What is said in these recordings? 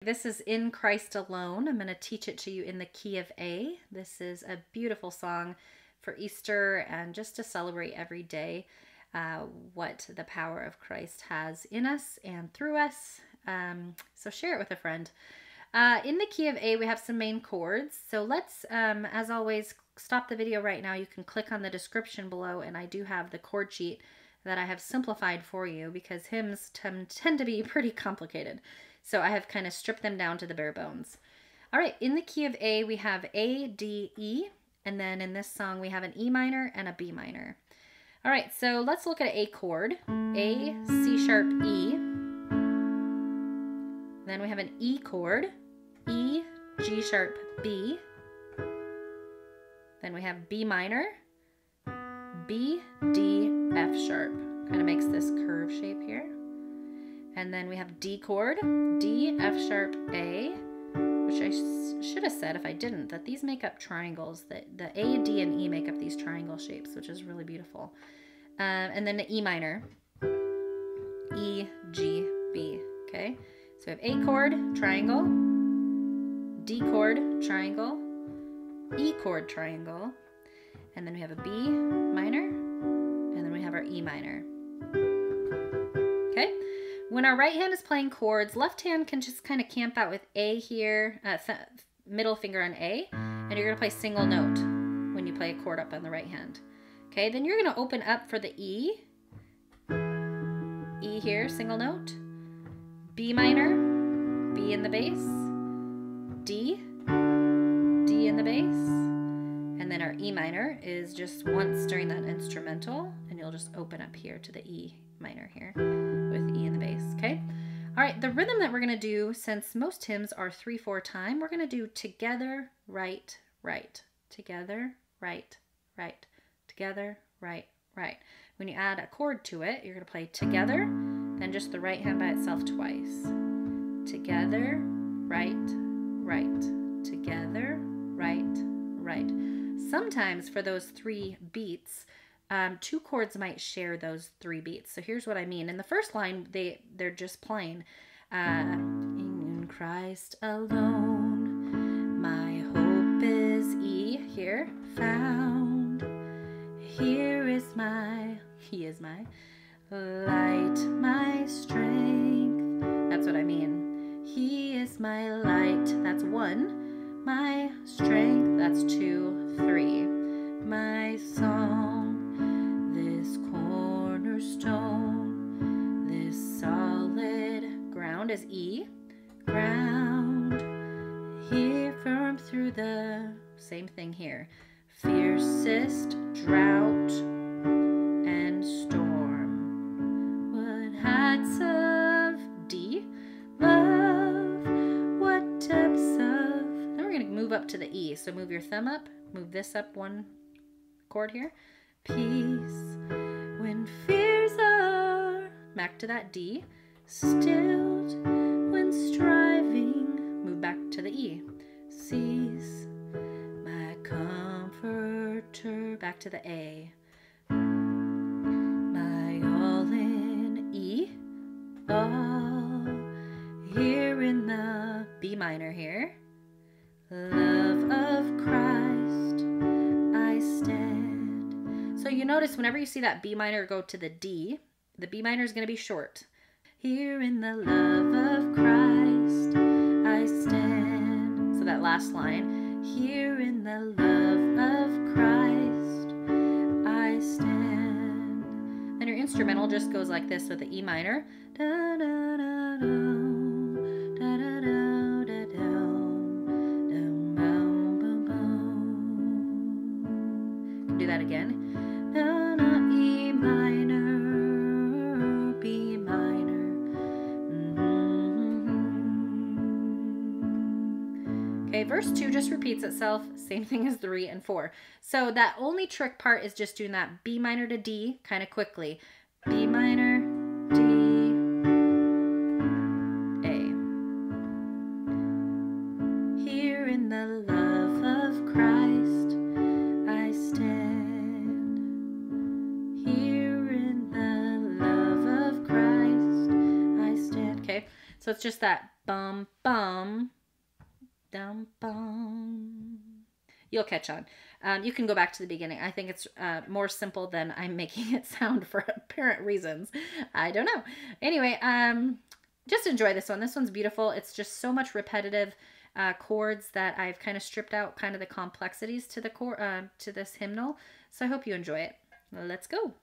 This is In Christ Alone. I'm going to teach it to you in the key of A. This is a beautiful song for Easter and just to celebrate every day what the power of Christ has in us and through us. So share it with a friend. In the key of A, we have some main chords. So let's, as always, stop the video right now. You can click on the description below, and I do have the chord sheet that I have simplified for you because hymns tend to be pretty complicated. So I have kind of stripped them down to the bare bones. All right, in the key of A, we have A, D, E, and then in this song, we have an E minor and a B minor. All right, so let's look at an A chord. A, C sharp, E. Then we have an E chord, E, G sharp, B. Then we have B minor, B, D, F sharp. Kind of makes this curve shape here. And then we have D chord, D, F sharp, A, which I should have said if I didn't, that these make up triangles. The A, D, and E make up these triangle shapes, which is really beautiful. And then the E minor, E, G, B, okay? So we have A chord, triangle, D chord, triangle, E chord, triangle, and then we have a B minor, and then we have our E minor. Okay? When our right hand is playing chords, left hand can just kind of camp out with A here, middle finger on A, and you're going to play single note when you play a chord up on the right hand. Okay, then you're going to open up for the E. E here, single note. B minor, B in the bass. D, D in the bass. And then our E minor is just once during that instrumental, and you'll just open up here to the E minor here with E in the bass, okay? All right, the rhythm that we're gonna do, since most hymns are 3/4 time, we're gonna do together, right, right, together, right, right, together, right, right. When you add a chord to it, you're gonna play together, then just the right hand by itself twice. Together, right, right, together, right, right. Sometimes for those 3 beats, 2 chords might share those 3 beats. So here's what I mean. In the first line, they're just plain. In Christ alone, my hope is E here found. Here is He is my light, my strength. That's what I mean. He is my light. That's 1. My strength. That's 2, 3. My song. This cornerstone, this solid ground is E, ground, here firm through the, same thing here, fiercest drought and storm. What heights of D, love, what depths of, then we're going to move up to the E, so move your thumb up, move this up 1 chord here. Peace when fears are, back to that D, stilled when striving, move back to the E, cease, my comforter, back to the A, my all in E, all, here in the B minor here, love of Christ, I stand. So you notice whenever you see that B minor go to the D, the B minor is going to be short. Here in the love of Christ, I stand. So that last line, here in the love of Christ, I stand. Then your instrumental just goes like this with the E minor. Da, da, da, da, da, da, da, da, da, da, boom, boom, boom. Do that again. E minor, B minor. Okay, verse 2 just repeats itself, same thing as 3 and 4. So that only trick part is just doing that B minor to D kind of quickly. B minor, D, A. Here in the love of Christ, I stand. So it's just that bum, bum, dum, bum. You'll catch on. You can go back to the beginning. I think it's more simple than I'm making it sound for apparent reasons. I don't know. Anyway, just enjoy this one. This one's beautiful. It's just so much repetitive chords that I've kind of stripped out kind of the complexities to the to this hymnal. So I hope you enjoy it. Let's go.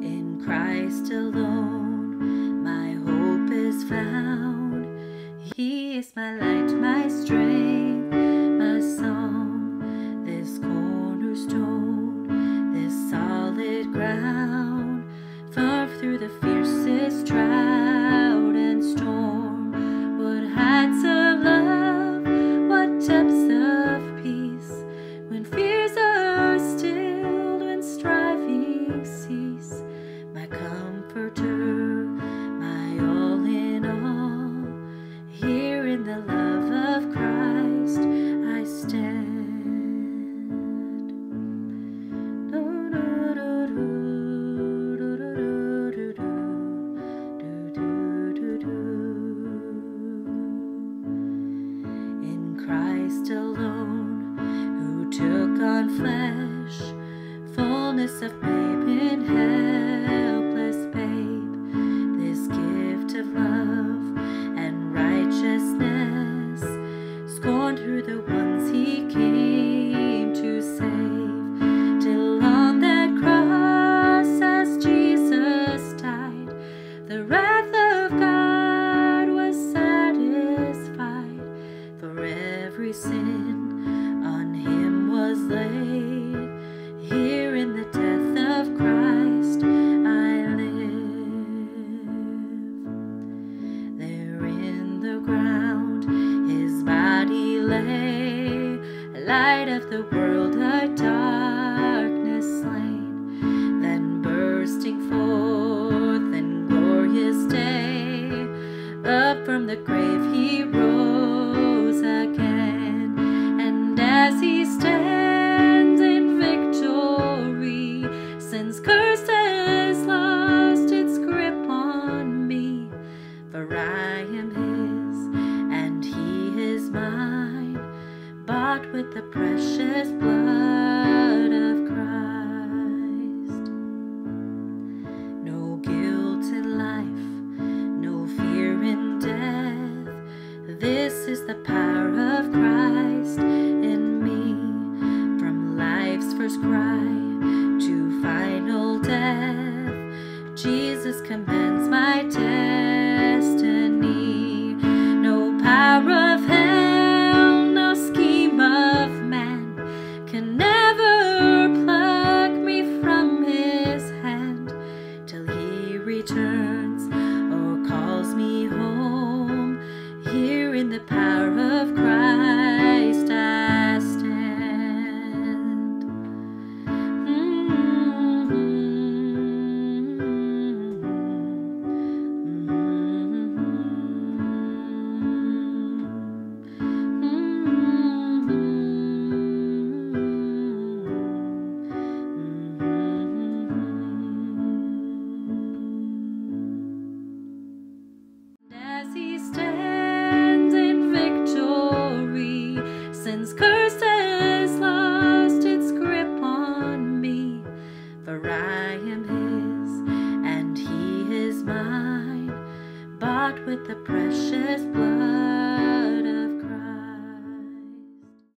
In Christ alone, my hope is found. He is my light, my strength, my song, this cornerstone, this solid ground. Far through the fiercest drought and storm, what heights of love, what depths of peace, when fears are stilled, when striving cease, my comforter, my all in all, here in the love of Christ I stand. In Christ alone, who took on flesh, fullness of babe in helpless babe, this gift of love and righteousness, scorned through the ones he came to save, till on that cross as Jesus died, the wrath of God was satisfied, for every sin on him was laid. Here in the death of Christ I live. There in the ground his body lay, light of the world, a darkness slain, then bursting forth in glorious day, up from the grave he rose again, and as he stands in victory, sin's curse has lost its grip on me, for I am his and he is mine, bought with the precious blood of Christ. No guilt in life, no fear in death, this is the power of Christ in me, from life's first cry to final death, Jesus commands my destiny. No power of hell, no scheme of man can never pluck me from his hand, till he returns or calls me home. Here in the power of Christ I stand. As he stands in victory, sin's curse has lost its grip on me, for I am his and he is mine, bought with the precious blood